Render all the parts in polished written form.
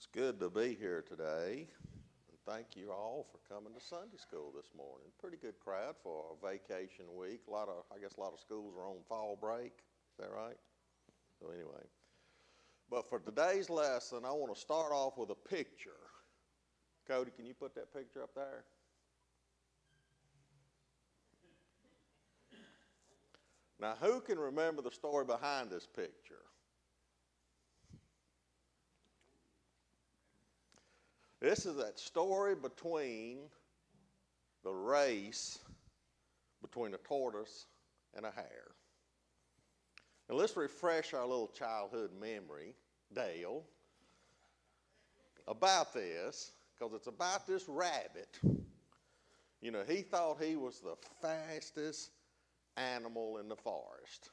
It's good to be here today. And thank you all for coming to Sunday school this morning. Pretty good crowd for a vacation week. I guess a lot of schools are on fall break. Is that right? So anyway. But for today's lesson, I want to start off with a picture. Cody, can you put that picture up there? Now, who can remember the story behind this picture? This is that story between the race between a tortoise and a hare. Now, let's refresh our little childhood memory, Dale, about this, because it's about this rabbit. You know, he thought he was the fastest animal in the forest.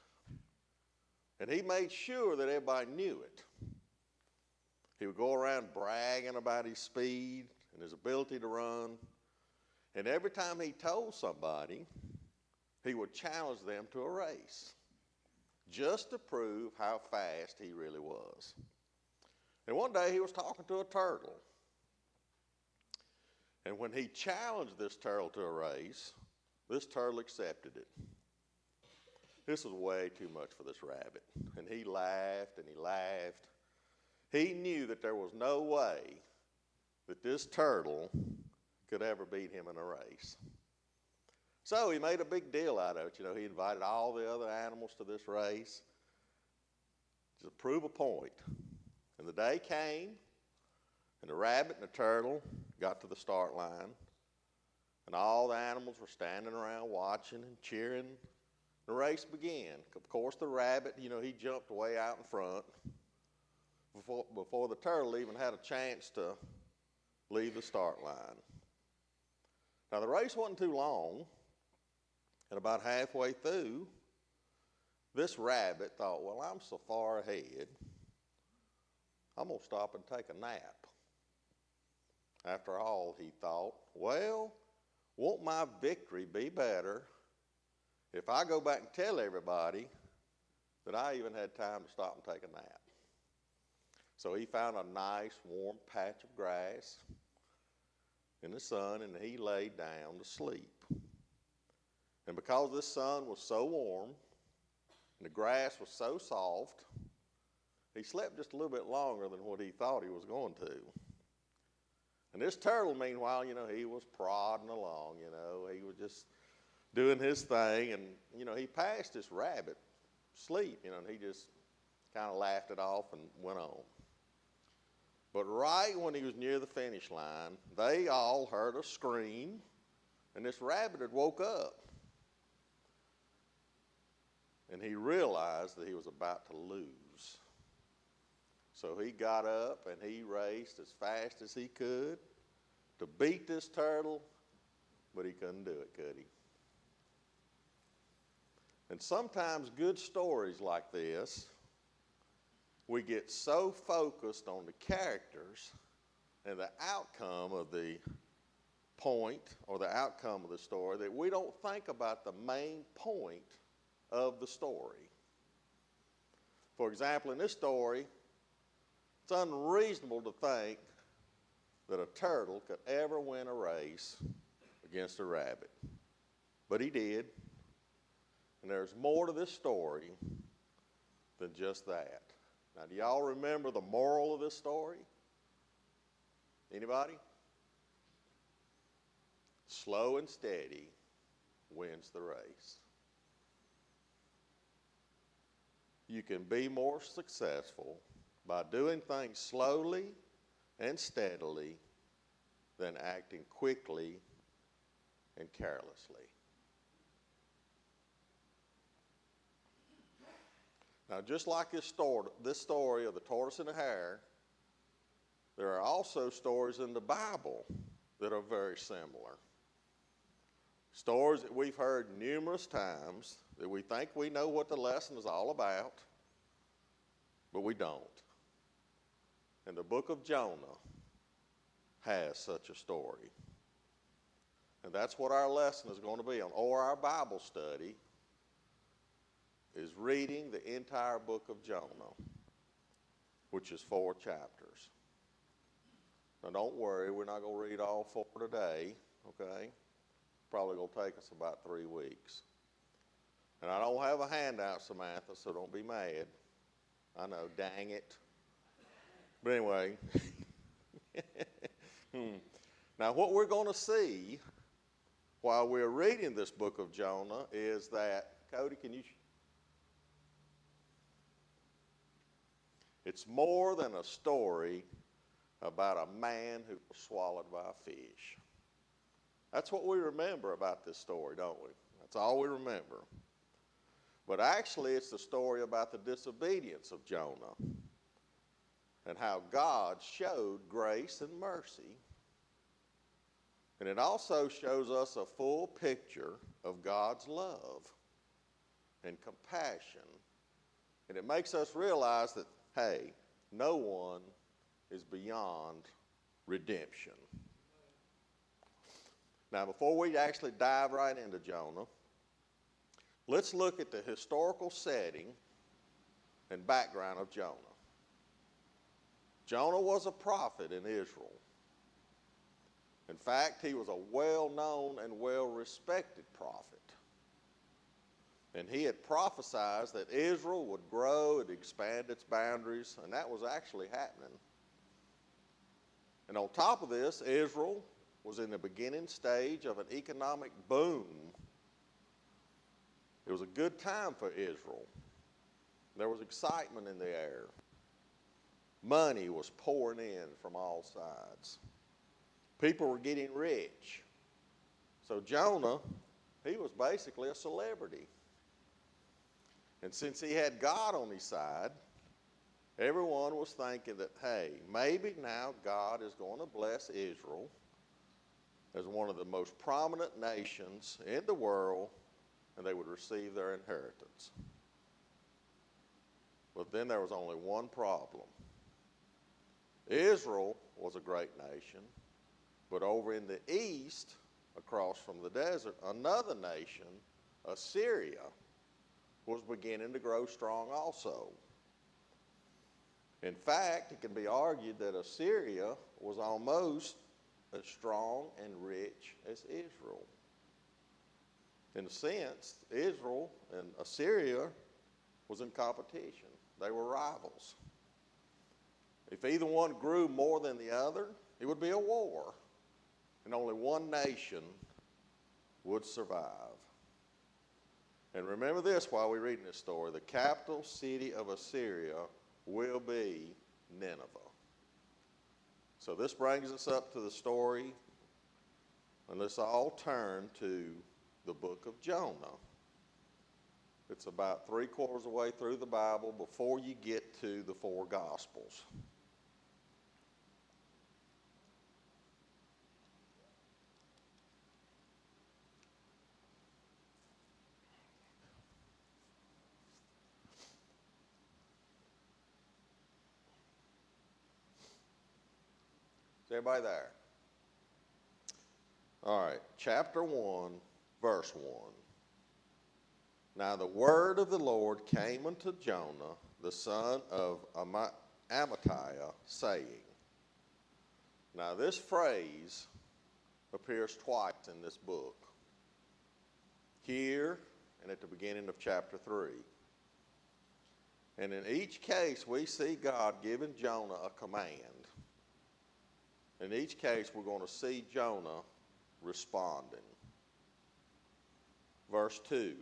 And he made sure that everybody knew it. He would go around bragging about his speed and his ability to run. And every time he told somebody, he would challenge them to a race just to prove how fast he really was. And one day he was talking to a turtle. And when he challenged this turtle to a race, this turtle accepted it. This was way too much for this rabbit. And he laughed and he laughed. He knew that there was no way that this turtle could ever beat him in a race. So he made a big deal out of it. You know, he invited all the other animals to this race to prove a point. And the day came, and the rabbit and the turtle got to the start line, and all the animals were standing around watching and cheering. The race began. Of course, the rabbit, you know, he jumped way out in front before the turtle even had a chance to leave the start line. Now, the race wasn't too long, and about halfway through, this rabbit thought, well, I'm so far ahead, I'm going to stop and take a nap. After all, he thought, well, won't my victory be better if I go back and tell everybody that I even had time to stop and take a nap? So he found a nice warm patch of grass in the sun, and he laid down to sleep. And because this sun was so warm and the grass was so soft, he slept just a little bit longer than what he thought he was going to. And this turtle, meanwhile, you know, he was prodding along, you know. He was just doing his thing, and, you know, he passed this rabbit asleep, you know, and he just kind of laughed it off and went on. But right when he was near the finish line, they all heard a scream, and this rabbit had woke up. And he realized that he was about to lose. So he got up and he raced as fast as he could to beat this turtle, but he couldn't do it, could he? And sometimes good stories like this, we get so focused on the characters and the outcome of the point or the outcome of the story that we don't think about the main point of the story. For example, in this story, it's unreasonable to think that a turtle could ever win a race against a rabbit. But he did. And there's more to this story than just that. Now, do y'all remember the moral of this story? Anybody? Slow and steady wins the race. You can be more successful by doing things slowly and steadily than acting quickly and carelessly. Now, just like this story of the tortoise and the hare, there are also stories in the Bible that are very similar. Stories that we've heard numerous times that we think we know what the lesson is all about, but we don't. And the book of Jonah has such a story. And that's what our lesson is going to be on, or our Bible study is reading the entire book of Jonah, which is 4 chapters. Now, don't worry, we're not going to read all 4 today, okay? Probably going to take us about 3 weeks. And I don't have a handout, Samantha, so don't be mad. I know, dang it. But anyway, now what we're going to see while we're reading this book of Jonah is that, Cody, can you? It's more than a story about a man who was swallowed by a fish. That's what we remember about this story, don't we? That's all we remember. But actually, it's the story about the disobedience of Jonah and how God showed grace and mercy. And it also shows us a full picture of God's love and compassion. And it makes us realize that, hey, no one is beyond redemption. Now, before we actually dive right into Jonah, let's look at the historical setting and background of Jonah. Jonah was a prophet in Israel. In fact, he was a well-known and well-respected prophet. And he had prophesied that Israel would grow and expand its boundaries, and that was actually happening. And on top of this, Israel was in the beginning stage of an economic boom. It was a good time for Israel. There was excitement in the air. Money was pouring in from all sides. People were getting rich. So Jonah, he was basically a celebrity. And since he had God on his side, everyone was thinking that, hey, maybe now God is going to bless Israel as one of the most prominent nations in the world, and they would receive their inheritance. But then there was only one problem. Israel was a great nation, but over in the east, across from the desert, another nation, Assyria, was beginning to grow strong also. In fact, it can be argued that Assyria was almost as strong and rich as Israel. In a sense, Israel and Assyria was in competition. They were rivals. If either one grew more than the other, it would be a war. And only one nation would survive. And remember this while we're reading this story. The capital city of Assyria will be Nineveh. So this brings us up to the story, and let's all turn to the book of Jonah. It's about 3/4 of the way through the Bible before you get to the 4 Gospels. Is everybody there? All right, chapter 1, verse 1. Now the word of the Lord came unto Jonah, the son of Amittai, saying. Now this phrase appears twice in this book. Here and at the beginning of chapter 3. And in each case, we see God giving Jonah a command. In each case, we're going to see Jonah responding. Verse 2.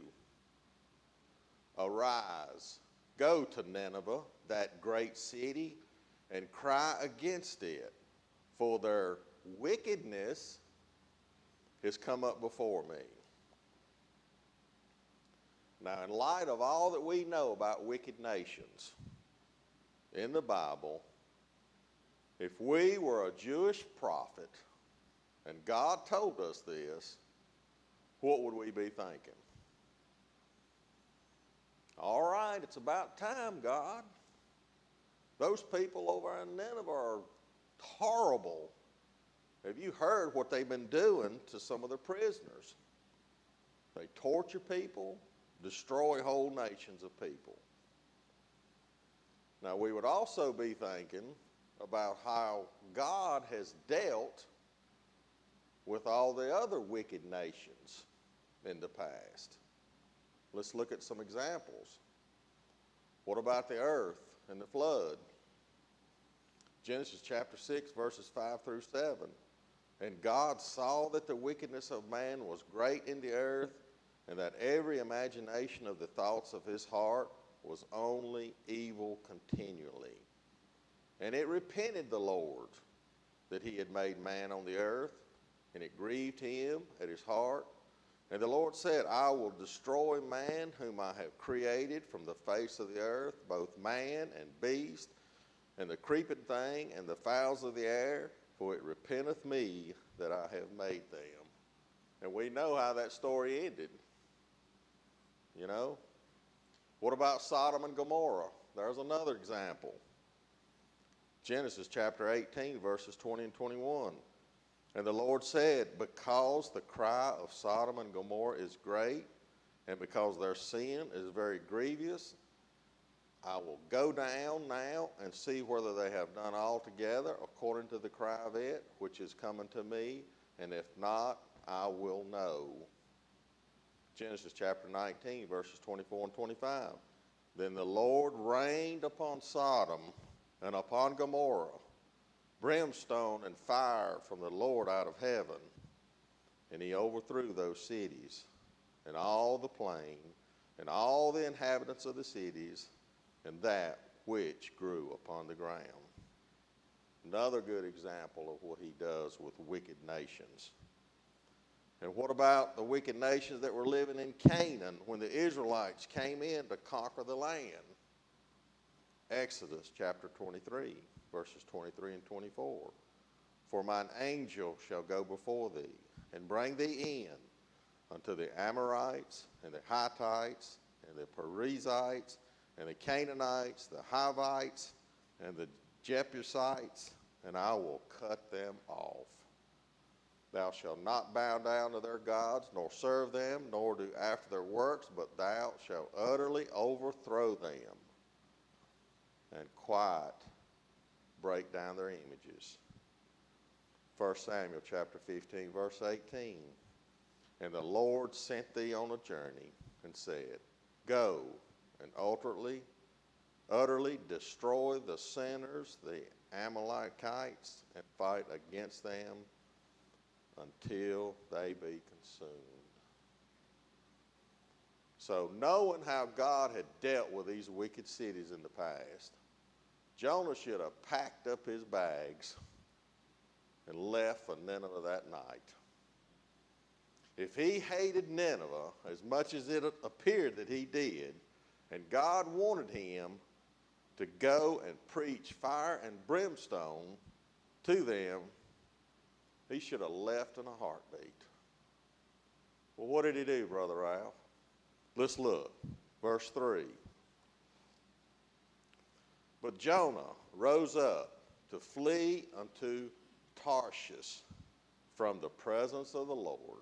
Arise, go to Nineveh, that great city, and cry against it, for their wickedness has come up before me. Now, in light of all that we know about wicked nations in the Bible, if we were a Jewish prophet and God told us this, what would we be thinking? All right, it's about time, God. Those people over in Nineveh are horrible. Have you heard what they've been doing to some of the prisoners? They torture people, destroy whole nations of people. Now, we would also be thinking about how God has dealt with all the other wicked nations in the past. Let's look at some examples. What about the earth and the flood? Genesis chapter 6, verses 5 through 7. And God saw that the wickedness of man was great in the earth, and that every imagination of the thoughts of his heart was only evil continually. And it repented the Lord that he had made man on the earth, and it grieved him at his heart. And the Lord said, I will destroy man whom I have created from the face of the earth, both man and beast, and the creeping thing, and the fowls of the air, for it repenteth me that I have made them. And we know how that story ended. You know? What about Sodom and Gomorrah? There's another example. Genesis chapter 18, verses 20 and 21. And the Lord said, because the cry of Sodom and Gomorrah is great, and because their sin is very grievous, I will go down now and see whether they have done altogether according to the cry of it, which is coming to me, and if not, I will know. Genesis chapter 19, verses 24 and 25. Then the Lord rained upon Sodom and upon Gomorrah brimstone and fire from the Lord out of heaven, and he overthrew those cities and all the plain and all the inhabitants of the cities and that which grew upon the ground. Another good example of what he does with wicked nations. And what about the wicked nations that were living in Canaan when the Israelites came in to conquer the land? Exodus chapter 23, verses 23 and 24. For mine angel shall go before thee, and bring thee in unto the Amorites, and the Hittites, and the Perizzites, and the Canaanites, the Hivites, and the Jebusites, and I will cut them off. Thou shalt not bow down to their gods, nor serve them, nor do after their works, but thou shalt utterly overthrow them, and quiet break down their images. 1 Samuel chapter 15, verse 18. And the Lord sent thee on a journey, and said, Go and utterly destroy the sinners, the Amalekites, and fight against them until they be consumed. So knowing how God had dealt with these wicked cities in the past, Jonah should have packed up his bags and left for Nineveh that night. If he hated Nineveh as much as it appeared that he did, and God wanted him to go and preach fire and brimstone to them, he should have left in a heartbeat. Well, what did he do, Brother Ralph? Let's look. Verse 3. But Jonah rose up to flee unto Tarshish from the presence of the Lord,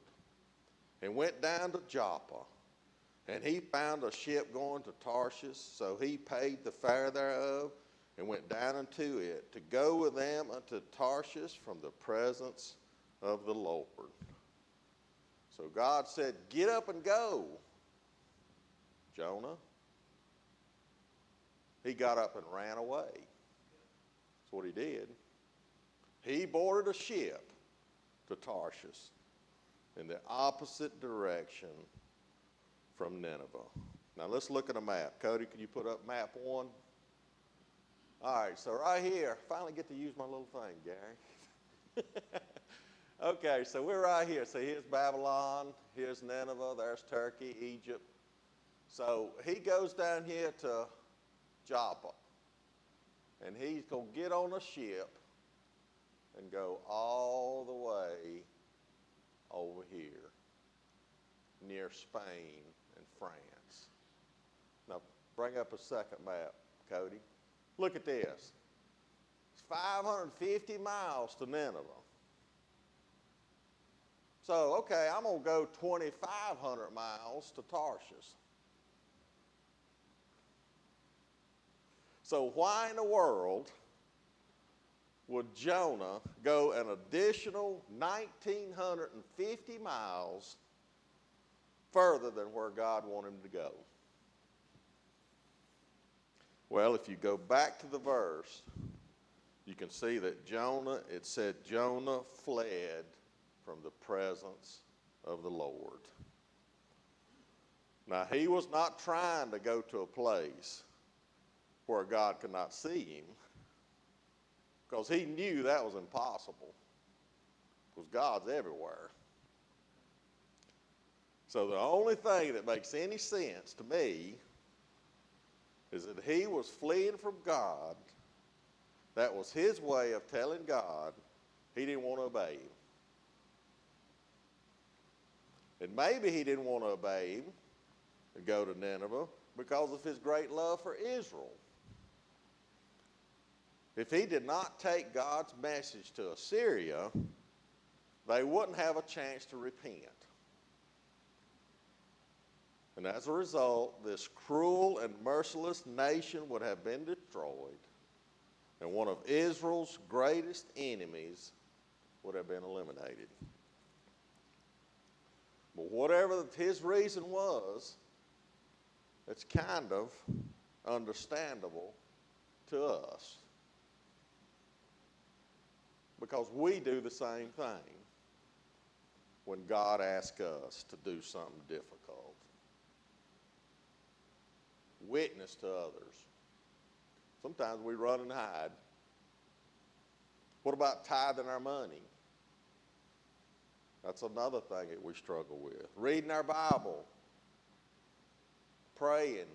and went down to Joppa. And he found a ship going to Tarshish, so he paid the fare thereof, and went down unto it, to go with them unto Tarshish from the presence of the Lord. So God said, get up and go, Jonah. He got up and ran away. That's what he did. He boarded a ship to Tarshish in the opposite direction from Nineveh. Now let's look at a map. Cody, can you put up map 1? All right, so right here, finally get to use my little thing, Gary. Okay, so we're right here. So here's Babylon, here's Nineveh, there's Turkey, Egypt. So he goes down here to Joppa, and he's going to get on a ship and go all the way over here near Spain and France. Now bring up a second map, Cody. Look at this. It's 550 miles to Nineveh. So, okay, I'm going to go 2,500 miles to Tarshish. So why in the world would Jonah go an additional 1,950 miles further than where God wanted him to go? Well, if you go back to the verse, you can see that Jonah, it said Jonah fled from the presence of the Lord. Now, he was not trying to go to a place where God could not see him, because he knew that was impossible, because God's everywhere. So the only thing that makes any sense to me is that he was fleeing from God. That was his way of telling God he didn't want to obey him. And maybe he didn't want to obey him and go to Nineveh because of his great love for Israel. If he did not take God's message to Assyria, they wouldn't have a chance to repent. And as a result, this cruel and merciless nation would have been destroyed, and one of Israel's greatest enemies would have been eliminated. But whatever his reason was, it's kind of understandable to us, because we do the same thing when God asks us to do something difficult. Witness to others. Sometimes we run and hide. What about tithing our money? That's another thing that we struggle with. Reading our Bible. Praying.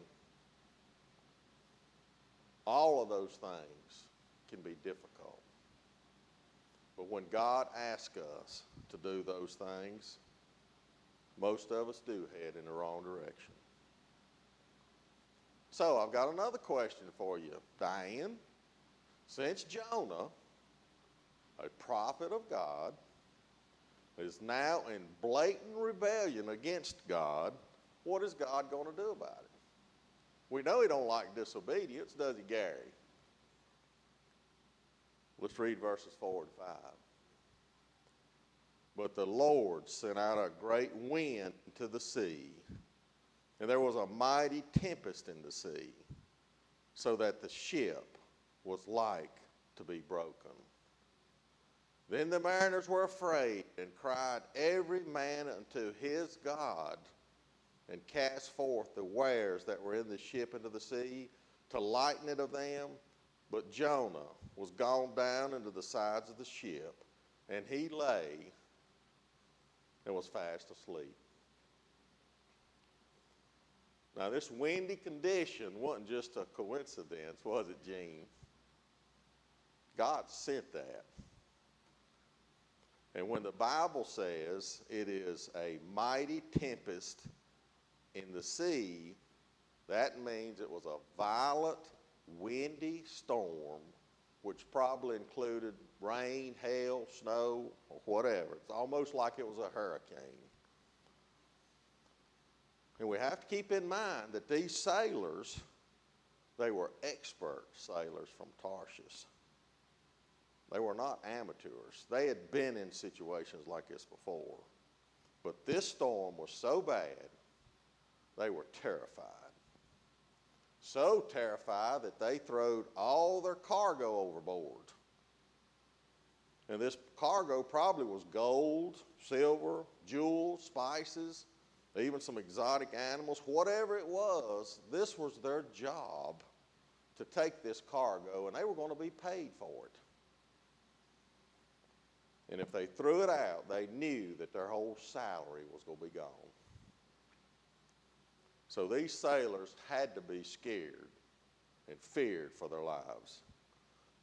All of those things can be difficult. But when God asks us to do those things, most of us do head in the wrong direction. So I've got another question for you, Diane. Since Jonah, a prophet of God, is now in blatant rebellion against God, what is God going to do about it? We know he don't like disobedience, does he, Gary? Let's read verses 4 and 5. But the Lord sent out a great wind into the sea, and there was a mighty tempest in the sea, so that the ship was like to be broken. Then the mariners were afraid and cried every man unto his God, and cast forth the wares that were in the ship into the sea to lighten it of them. But Jonah was gone down into the sides of the ship, and he lay and was fast asleep. Now, this windy condition wasn't just a coincidence, was it, Gene? God sent that. And when the Bible says it is a mighty tempest in the sea, that means it was a violent, windy storm, which probably included rain, hail, snow, or whatever. It's almost like it was a hurricane. And we have to keep in mind that these sailors, they were expert sailors from Tarshish. They were not amateurs. They had been in situations like this before. But this storm was so bad, they were terrified. So terrified that they throwed all their cargo overboard. And this cargo probably was gold, silver, jewels, spices, even some exotic animals. Whatever it was, this was their job to take this cargo, and they were going to be paid for it. And if they threw it out, they knew that their whole salary was going to be gone. So these sailors had to be scared and feared for their lives.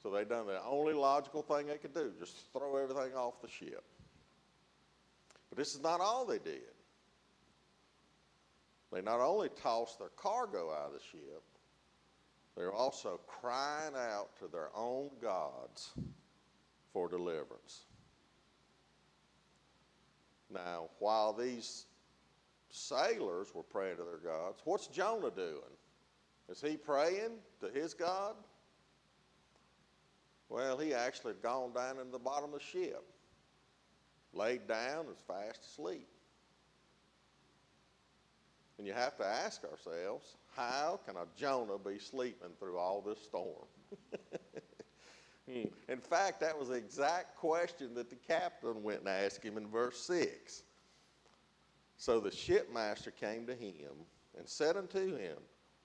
So they done the only logical thing they could do, just throw everything off the ship. But this is not all they did. They not only tossed their cargo out of the ship, they were also crying out to their own gods for deliverance. Now, while these sailors were praying to their gods, what's Jonah doing? Is he praying to his God? Well, he actually had gone down in the bottom of the ship, laid down, and was fast asleep. And you have to ask ourselves, how can a Jonah be sleeping through all this storm? In fact, that was the exact question that the captain went and asked him in verse 6. So the shipmaster came to him and said unto him,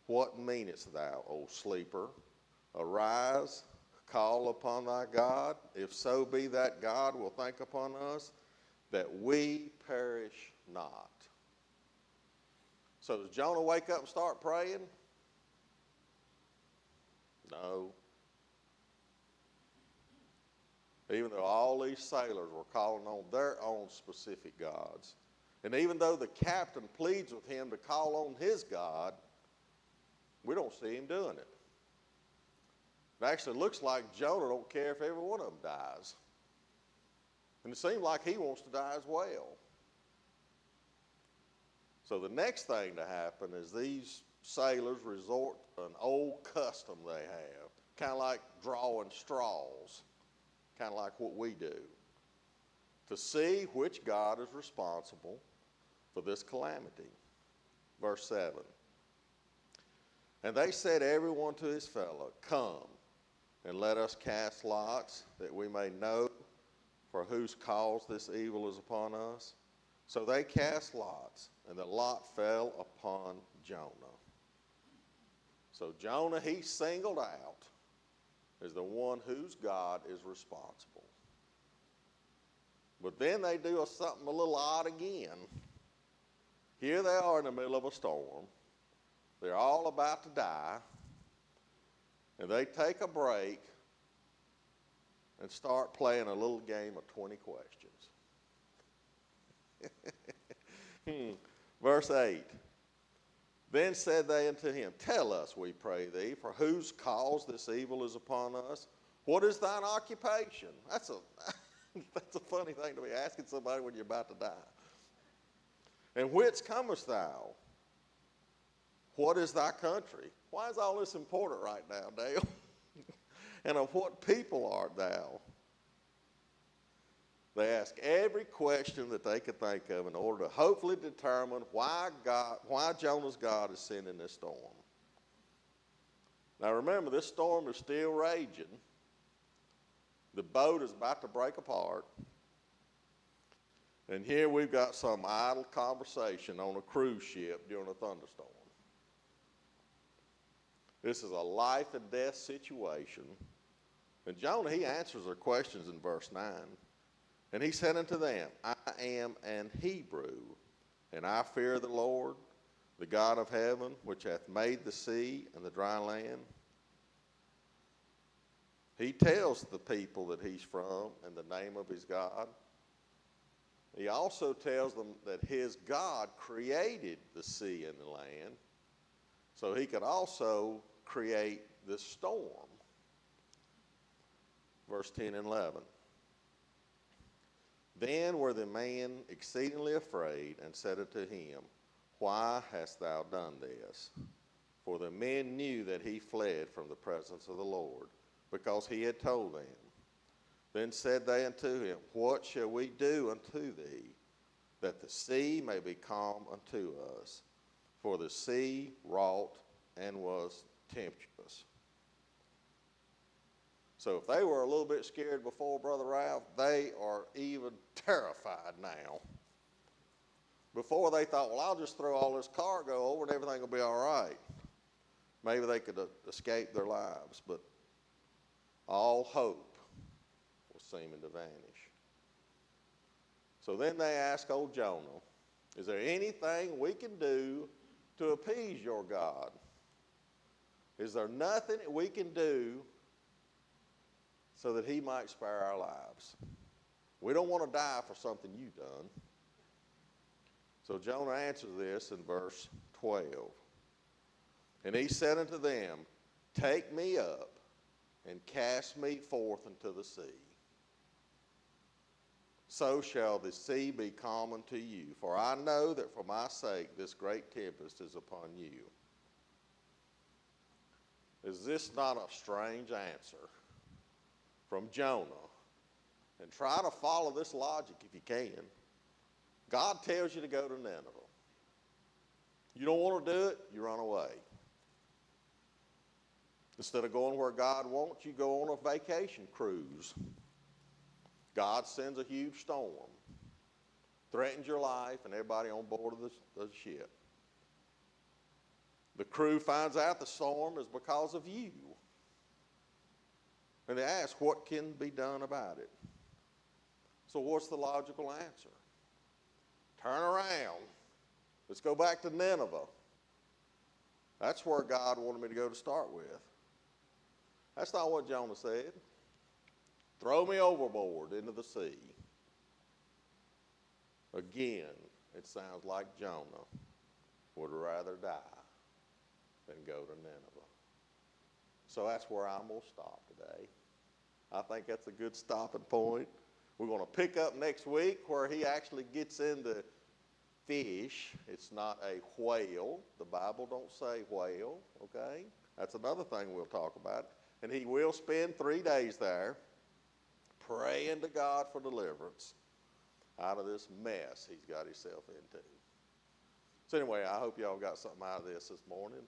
What meanest thou, O sleeper? Arise, call upon thy God, if so be that God will think upon us, that we perish not. So does Jonah wake up and start praying? No. Even though all these sailors were calling on their own specific gods, and even though the captain pleads with him to call on his God, we don't see him doing it. It actually looks like Jonah don't care if every one of them dies. And it seems like he wants to die as well. So the next thing to happen is these sailors resort to an old custom they have, kind of like drawing straws, kind of like what we do, to see which God is responsible for this calamity. Verse 7. And they said every one to his fellow, Come, and let us cast lots, that we may know for whose cause this evil is upon us. So they cast lots, and the lot fell upon Jonah. So Jonah, he's singled out as the one whose God is responsible. But then they do something a little odd again. Here they are in the middle of a storm. They're all about to die. And they take a break and start playing a little game of 20 questions. Verse 8. Then said they unto him, Tell us, we pray thee, for whose cause this evil is upon us? What is thine occupation? That's a funny thing to be asking somebody when you're about to die. And whence comest thou? What is thy country? Why is all this important right now, Dale? And of what people art thou? They ask every question that they could think of in order to hopefully determine why Jonah's God is sending this storm. Now remember, this storm is still raging. The boat is about to break apart. And here we've got some idle conversation on a cruise ship during a thunderstorm. This is a life and death situation. And Jonah, he answers their questions in verse 9. And he said unto them, I am an Hebrew, and I fear the Lord, the God of heaven, which hath made the sea and the dry land. He tells the people that he's from and the name of his God. He also tells them that his God created the sea and the land, so he could also create this storm. Verse 10 and 11. Then were the men exceedingly afraid, and said unto him, Why hast thou done this? For the men knew that he fled from the presence of the Lord, because he had told them. Then said they unto him, What shall we do unto thee, that the sea may be calm unto us? For the sea wrought and was tempestuous. So if they were a little bit scared before, Brother Ralph, they are even terrified now. Before they thought, well, I'll just throw all this cargo over and everything will be all right. Maybe they could escape their lives, but all hope was seeming to vanish. So then they ask old Jonah, is there anything we can do to appease your God? Is there nothing we can do so that he might spare our lives? We don't want to die for something you've done. So Jonah answers this in verse 12. And he said unto them, Take me up and cast me forth into the sea. So shall the sea be calm unto you, for I know that for my sake this great tempest is upon you. Is this not a strange answer? from Jonah and try to follow this logic if you can. God tells you to go to Nineveh. You don't want to do it, you run away. Instead of going where God wants you, go on a vacation cruise. God sends a huge storm, threatens your life and everybody on board of the ship. The crew finds out the storm is because of you. And they ask, what can be done about it? So what's the logical answer? Turn around. Let's go back to Nineveh. That's where God wanted me to go to start with. That's not what Jonah said. Throw me overboard into the sea. Again, it sounds like Jonah would rather die than go to Nineveh. So that's where I'm going to stop today. I think that's a good stopping point. We're going to pick up next week where he actually gets into fish. It's not a whale. The Bible don't say whale, okay? That's another thing we'll talk about. And he will spend 3 days there praying to God for deliverance out of this mess he's got himself into. So anyway, I hope y'all got something out of this morning.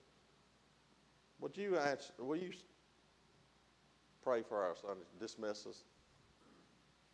Will you pray for our Sunday, dismiss us?